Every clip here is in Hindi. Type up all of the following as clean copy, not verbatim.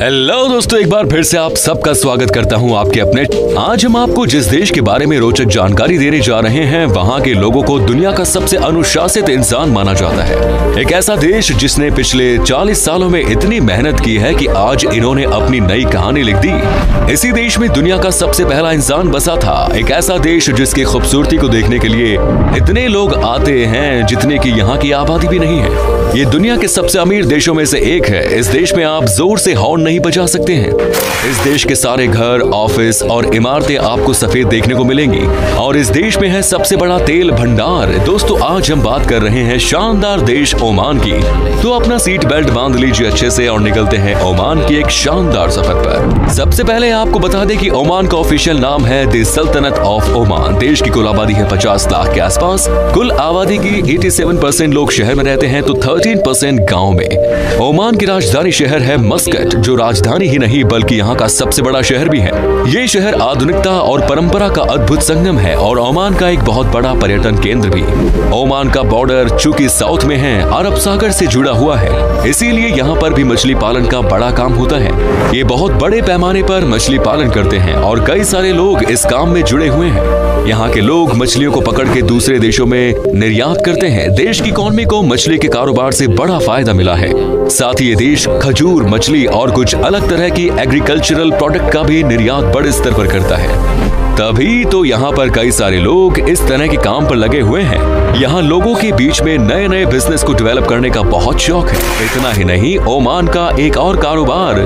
हेलो दोस्तों, एक बार फिर से आप सबका स्वागत करता हूं आपके अपने। आज हम आपको जिस देश के बारे में रोचक जानकारी देने जा रहे हैं, वहां के लोगों को दुनिया का सबसे अनुशासित इंसान माना जाता है। एक ऐसा देश जिसने पिछले 40 सालों में इतनी मेहनत की है कि आज इन्होंने अपनी नई कहानी लिख दी। इसी देश में दुनिया का सबसे पहला इंसान बसा था। एक ऐसा देश जिसकी खूबसूरती को देखने के लिए इतने लोग आते हैं जितने की यहाँ की आबादी भी नहीं है। ये दुनिया के सबसे अमीर देशों में से एक है। इस देश में आप जोर से हॉर्न नहीं बजा सकते हैं। इस देश के सारे घर, ऑफिस और इमारतें आपको सफेद देखने को मिलेंगी। और इस देश में है सबसे बड़ा तेल भंडार। दोस्तों, आज हम बात कर रहे हैं शानदार देश ओमान की। तो अपना सीट बेल्ट बांध लीजिए अच्छे से और निकलते हैं ओमान की एक शानदार सफर पर। सबसे पहले आपको बता दें कि ओमान का ऑफिशियल नाम है द सल्तनत ऑफ ओमान। देश की कुल आबादी है 50 लाख के आसपास। कुल आबादी की 87% लोग शहर में रहते हैं तो 13% गाँव में। ओमान की राजधानी शहर है मस्कट, जो राजधानी ही नहीं बल्कि यहाँ का सबसे बड़ा शहर भी है। ये शहर आधुनिकता और परंपरा का अद्भुत संगम है और ओमान का एक बहुत बड़ा पर्यटन केंद्र भी। ओमान का बॉर्डर चूंकि साउथ में है, अरब सागर से जुड़ा हुआ है, इसीलिए यहाँ पर भी मछली पालन का बड़ा काम होता है। ये बहुत बड़े पैमाने पर मछली पालन करते हैं और कई सारे लोग इस काम में जुड़े हुए हैं। यहाँ के लोग मछलियों को पकड़ के दूसरे देशों में निर्यात करते हैं। देश की इकोनॉमी को मछली के कारोबार से बड़ा फायदा मिला है। साथ ही ये देश खजूर, मछली और कुछ अलग तरह की एग्रीकल्चरल प्रोडक्ट का भी निर्यात बड़े स्तर पर करता है। तभी तो यहाँ पर कई सारे लोग इस तरह के काम पर लगे हुए हैं। यहाँ लोगों के बीच में नए नए बिजनेस को डेवलप करने का बहुत शौक है। इतना ही नहीं, ओमान का एक और कारोबार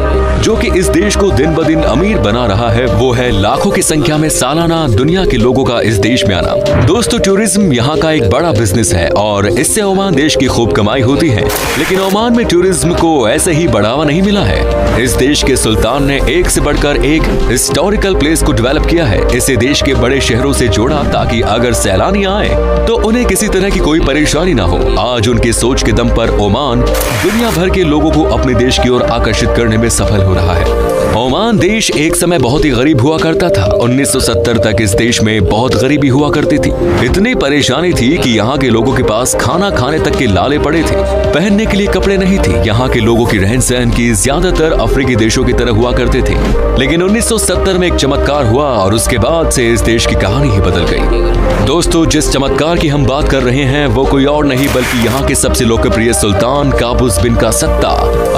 जो कि इस देश को दिन ब दिन अमीर बना रहा है, वो है लाखों की संख्या में सालाना दुनिया के लोगों का इस देश में आना। दोस्तों, टूरिज्म यहाँ का एक बड़ा बिजनेस है और इससे ओमान देश की खूब कमाई होती है। लेकिन ओमान में टूरिज्म को ऐसे ही बढ़ावा नहीं मिला है। इस देश के सुल्तान ने एक से बढ़कर एक हिस्टोरिकल प्लेस को डेवलप किया है। इसे देश के बड़े शहरों से जोड़ा ताकि अगर सैलानी आए तो उन्हें किसी तरह की कोई परेशानी ना हो। आज उनकी सोच के दम पर ओमान दुनिया भर के लोगों को अपने देश की ओर आकर्षित करने में सफल हो रहा है। ओमान देश एक समय बहुत ही गरीब हुआ करता था। 1970 तक इस देश में बहुत गरीबी हुआ करती थी। इतनी परेशानी थी कि यहाँ के लोगों के पास खाना खाने तक के लाले पड़े थे। पहनने के लिए कपड़े नहीं थे। यहाँ के लोगों की रहन सहन की ज्यादातर अफ्रीकी देशों की तरह हुआ करते थे। लेकिन 1970 में एक चमत्कार हुआ और उसके बाद से इस देश की कहानी ही बदल गई। दोस्तों, जिस चमत्कार की हम बात कर रहे हैं वो कोई और नहीं बल्कि यहाँ के सबसे लोकप्रिय सुल्तान काबूस बिन का सत्ता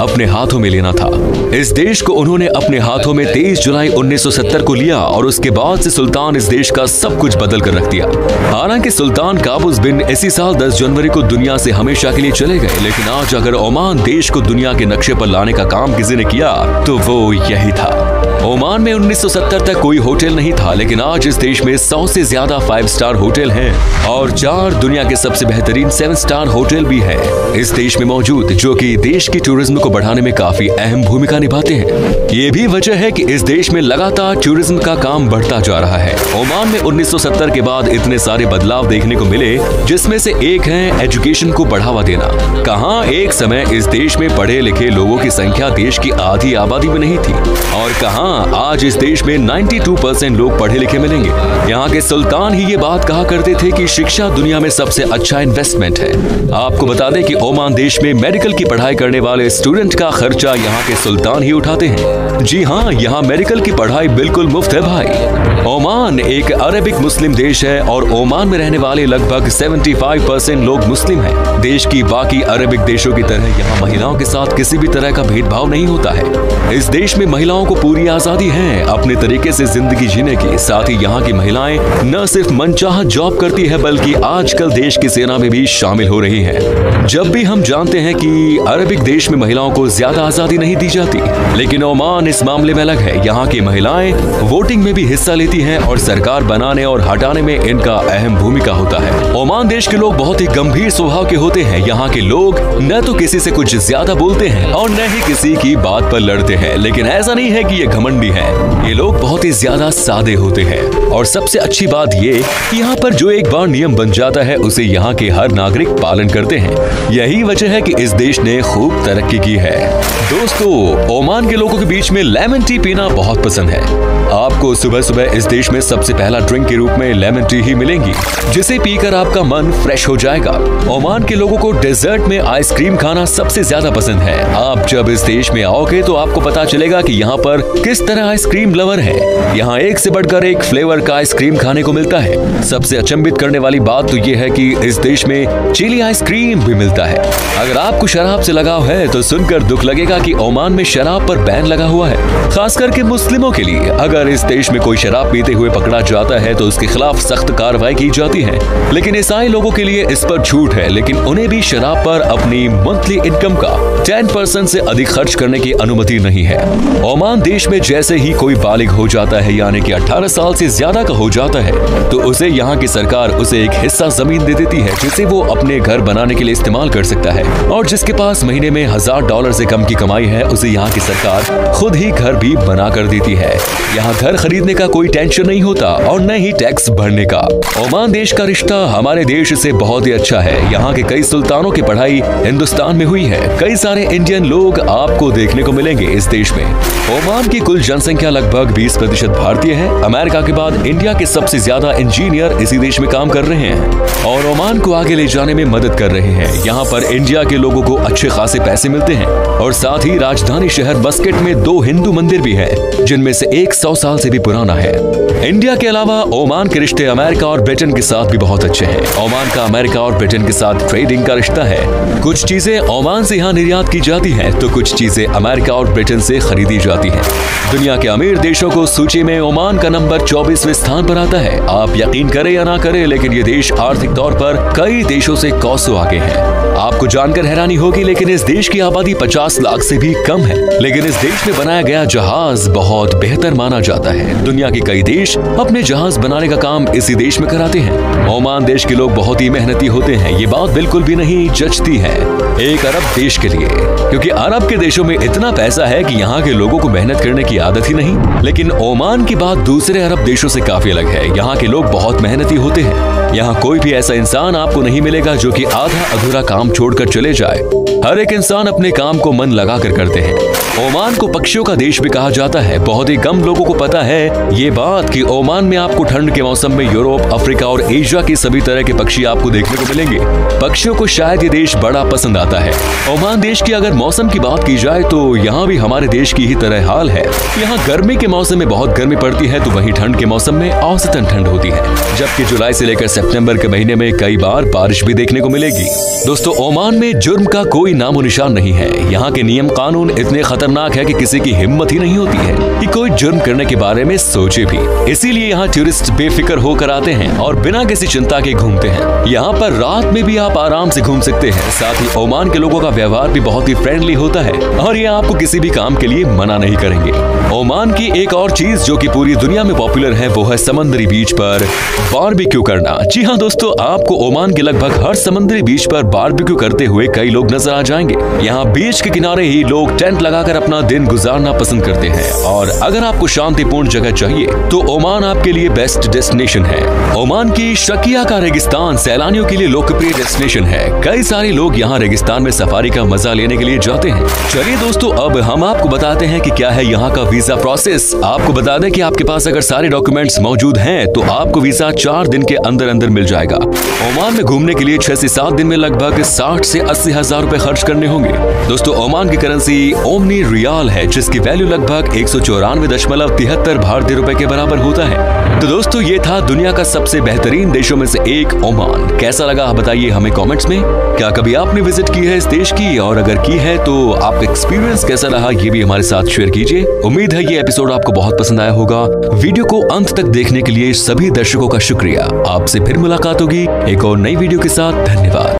अपने हाथों में लेना था। इस देश को उन्होंने अपने हाथों में 23 जुलाई 1970 को लिया और उसके बाद से सुल्तान इस देश का सब कुछ बदल कर रख दिया। हालांकि सुल्तान काबूस बिन इसी साल 10 जनवरी को दुनिया से हमेशा के लिए चले गए, लेकिन आज अगर ओमान देश को दुनिया के नक्शे पर लाने का काम किसी ने किया तो वो यही था। ओमान में 1970 तक कोई होटल नहीं था, लेकिन आज इस देश में 100 से ज्यादा 5 स्टार होटल हैं और 4 दुनिया के सबसे बेहतरीन 7 स्टार होटल भी है इस देश में मौजूद, जो कि देश की टूरिज्म को बढ़ाने में काफी अहम भूमिका निभाते हैं। ये भी वजह है कि इस देश में लगातार टूरिज्म का काम बढ़ता जा रहा है। ओमान में 1970 के बाद इतने सारे बदलाव देखने को मिले, जिसमें से एक है एजुकेशन को बढ़ावा देना। कहाँ एक समय इस देश में पढ़े लिखे लोगों की संख्या देश की आधी आबादी में नहीं थी और कहाँ आज इस देश में 92% लोग पढ़े लिखे मिलेंगे। यहाँ के सुल्तान ही ये बात कहा करते थे कि शिक्षा दुनिया में सबसे अच्छा इन्वेस्टमेंट है। आपको बता दें कि ओमान देश में मेडिकल की पढ़ाई करने वाले स्टूडेंट का खर्चा यहाँ के सुल्तान ही उठाते हैं। जी हाँ, यहाँ मेडिकल की पढ़ाई बिल्कुल मुफ्त है भाई। ओमान एक अरबिक मुस्लिम देश है और ओमान में रहने वाले लगभग 75% लोग मुस्लिम हैं। देश की बाकी अरबिक देशों की तरह यहाँ महिलाओं के साथ किसी भी तरह का भेदभाव नहीं होता है। इस देश में महिलाओं को पूरी आजादी है अपने तरीके से जिंदगी जीने की। साथ ही यहाँ की महिलाएं न सिर्फ मनचाहा जॉब करती है बल्कि आजकल देश की सेना में भी शामिल हो रही हैं। जब भी हम जानते हैं कि अरबिक देश में महिलाओं को ज्यादा आजादी नहीं दी जाती, लेकिन ओमान इस मामले में अलग है। यहाँ की महिलाएं वोटिंग में भी हिस्सा लेती हैं और सरकार बनाने और हटाने में इनका अहम भूमिका होता है। ओमान देश के लोग बहुत ही गंभीर स्वभाव के होते हैं। यहाँ के लोग न तो किसी से कुछ ज्यादा बोलते हैं और न ही किसी की बात पर लड़ते हैं, लेकिन ऐसा नहीं है कि ये घमंडी है। ये लोग बहुत ही ज्यादा सादे होते हैं। और सबसे अच्छी बात ये कि यहाँ पर जो एक बार नियम बन जाता है उसे यहाँ के हर नागरिक पालन करते हैं। यही वजह है कि इस देश ने खूब तरक्की की है। दोस्तों, ओमान के लोगों के बीच में लेमन टी पीना बहुत पसंद है। आपको सुबह सुबह इस देश में सबसे पहला ड्रिंक के रूप में लेमन टी ही मिलेंगी, जिसे पीकर आपका मन फ्रेश हो जाएगा। ओमान के लोगों को डेजर्ट में आइसक्रीम खाना सबसे ज्यादा पसंद है। आप जब इस देश में आओगे तो आपको पता चलेगा कि यहाँ पर किस तरह आइसक्रीम लवर है। यहाँ एक से बढ़कर एक फ्लेवर का आइसक्रीम खाने को मिलता है। सबसे अचंभित करने वाली बात तो ये है कि इस देश में चिली आइसक्रीम भी मिलता है। अगर आपको शराब से लगाव है तो सुनकर दुख लगेगा कि ओमान में शराब पर बैन लगा हुआ है, खास करके मुस्लिमों के लिए। अगर इस देश में कोई शराब पीते हुए पकड़ा जाता है तो उसके खिलाफ सख्त कार्रवाई की जाती है। लेकिन ईसाई लोगों के लिए इस पर छूट है, लेकिन उन्हें भी शराब पर अपनी मंथली इनकम का 10% से अधिक खर्च करने की अनुमति नहीं है। ओमान देश में जैसे ही कोई बालिग हो जाता है, यानी कि 18 साल से ज्यादा का हो जाता है, तो उसे यहाँ की सरकार उसे एक हिस्सा जमीन दे देती है, जिसे वो अपने घर बनाने के लिए इस्तेमाल कर सकता है। और जिसके पास महीने में $1000 से कम की कमाई है, उसे यहाँ की सरकार खुद ही घर भी बना कर देती है। यहाँ घर खरीदने का कोई टेंशन नहीं होता और न ही टैक्स भरने का। ओमान देश का रिश्ता हमारे देश से बहुत ही अच्छा है। यहाँ के कई सुल्तानों की पढ़ाई हिंदुस्तान में हुई है। कई सारे इंडियन लोग आपको देखने को मिलेंगे इस देश में। ओमान की कुल जनसंख्या लगभग 20% भारतीय है। अमेरिका के बाद इंडिया के सबसे ज्यादा इंजीनियर इसी देश में काम कर रहे हैं और ओमान को आगे ले जाने में मदद कर रहे हैं। यहाँ पर इंडिया के लोगों को अच्छे खासे पैसे मिलते हैं और साथ ही राजधानी शहर मस्कट में 2 हिंदू मंदिर भी है, जिनमें से एक 100 साल से भी पुराना है। इंडिया के अलावा ओमान के रिश्ते अमेरिका और ब्रिटेन के साथ भी बहुत अच्छे हैं। ओमान का अमेरिका और ब्रिटेन के साथ ट्रेडिंग का रिश्ता है। कुछ चीजें ओमान से यहाँ निर्यात की जाती हैं, तो कुछ चीजें अमेरिका और ब्रिटेन से खरीदी जाती हैं। दुनिया के अमीर देशों को सूची में ओमान का नंबर 24वें स्थान पर आता है। आप यकीन करें या ना करें, लेकिन ये देश आर्थिक तौर पर कई देशों से कोसों आगे है। आपको जानकर हैरानी होगी, लेकिन इस देश की आबादी 50 लाख से भी कम है, लेकिन इस देश में बनाया गया जहाज बहुत बेहतर माना जाता है। दुनिया के कई देश अपने जहाज बनाने का काम इसी देश में कराते हैं। ओमान देश के लोग बहुत ही मेहनती होते हैं। ये बात बिल्कुल भी नहीं जचती है एक अरब देश के लिए, क्योंकि अरब के देशों में इतना पैसा है कि यहाँ के लोगों को मेहनत करने की आदत ही नहीं। लेकिन ओमान की बात दूसरे अरब देशों से काफी अलग है। यहाँ के लोग बहुत मेहनती होते हैं। यहाँ कोई भी ऐसा इंसान आपको नहीं मिलेगा जो कि आधा अधूरा काम छोड़कर चले जाए। हर एक इंसान अपने काम को मन लगाकर करते हैं। ओमान को पक्षियों का देश भी कहा जाता है। बहुत ही कम लोगों को पता है ये बात कि ओमान में आपको ठंड के मौसम में यूरोप, अफ्रीका और एशिया के सभी तरह के पक्षी आपको देखने को मिलेंगे। पक्षियों को शायद ये देश बड़ा पसंद आता है। ओमान देश की अगर मौसम की बात की जाए तो यहाँ भी हमारे देश की ही तरह हाल है। यहाँ गर्मी के मौसम में बहुत गर्मी पड़ती है, तो वहीं ठंड के मौसम में औसतन ठंड होती है, जबकि जुलाई से लेकर सितंबर के महीने में कई बार बारिश भी देखने को मिलेगी। दोस्तों, ओमान में जुर्म का कोई नामो निशान नहीं है। यहाँ के नियम कानून इतने खतरनाक है कि किसी की हिम्मत ही नहीं होती है कि कोई जुर्म करने के बारे में सोचे भी। इसीलिए यहाँ टूरिस्ट बेफिक्र होकर आते हैं और बिना किसी चिंता के घूमते हैं। यहाँ पर रात में भी आप आराम से घूम सकते हैं। साथ ही ओमान के लोगों का व्यवहार भी बहुत ही फ्रेंडली होता है और ये आपको किसी भी काम के लिए मना नहीं करेंगे। ओमान की एक और चीज जो कि पूरी दुनिया में पॉपुलर है, वो है समुद्री बीच पर बारबेक्यू करना। जी हाँ दोस्तों, आपको ओमान के लगभग हर समुद्री बीच पर बारबेक्यू करते हुए कई लोग नजर आ जाएंगे। यहाँ बीच के किनारे ही लोग टेंट लगाकर अपना दिन गुजारना पसंद करते हैं। और अगर आपको शांतिपूर्ण जगह चाहिए तो ओमान आपके लिए बेस्ट डेस्टिनेशन है। ओमान की शकिया का रेगिस्तान सैलानियों के लिए लोकप्रिय डेस्टिनेशन है। कई सारे लोग यहाँ रेगिस्तान में सफारी का मजा लेने के लिए जाते हैं। चलिए दोस्तों, अब हम आपको बताते हैं कि क्या है यहाँ का वीजा प्रोसेस। आपको बता दें कि आपके पास अगर सारे डॉक्यूमेंट्स मौजूद हैं तो आपको वीजा 4 दिन के अंदर अंदर मिल जाएगा। ओमान में घूमने के लिए 6 से 7 दिन में लगभग 60 से 80 हजार रुपए खर्च करने होंगे। दोस्तों, ओमान की करेंसी ओमनी रियाल है, जिसकी वैल्यू लगभग 194.73 भारतीय रुपए के बराबर होता है। तो दोस्तों, ये था दुनिया का सबसे बेहतरीन देशों में से एक ओमान। कैसा लगा बताइए हमें कमेंट्स में। क्या कभी आपने विजिट की है इस देश की, और अगर की है तो आपका एक्सपीरियंस कैसा रहा ये भी हमारे साथ शेयर कीजिए। उम्मीद है ये एपिसोड आपको बहुत पसंद आया होगा। वीडियो को अंत तक देखने के लिए सभी दर्शकों का शुक्रिया। आपसे फिर मुलाकात होगी एक और नई वीडियो के साथ। धन्यवाद।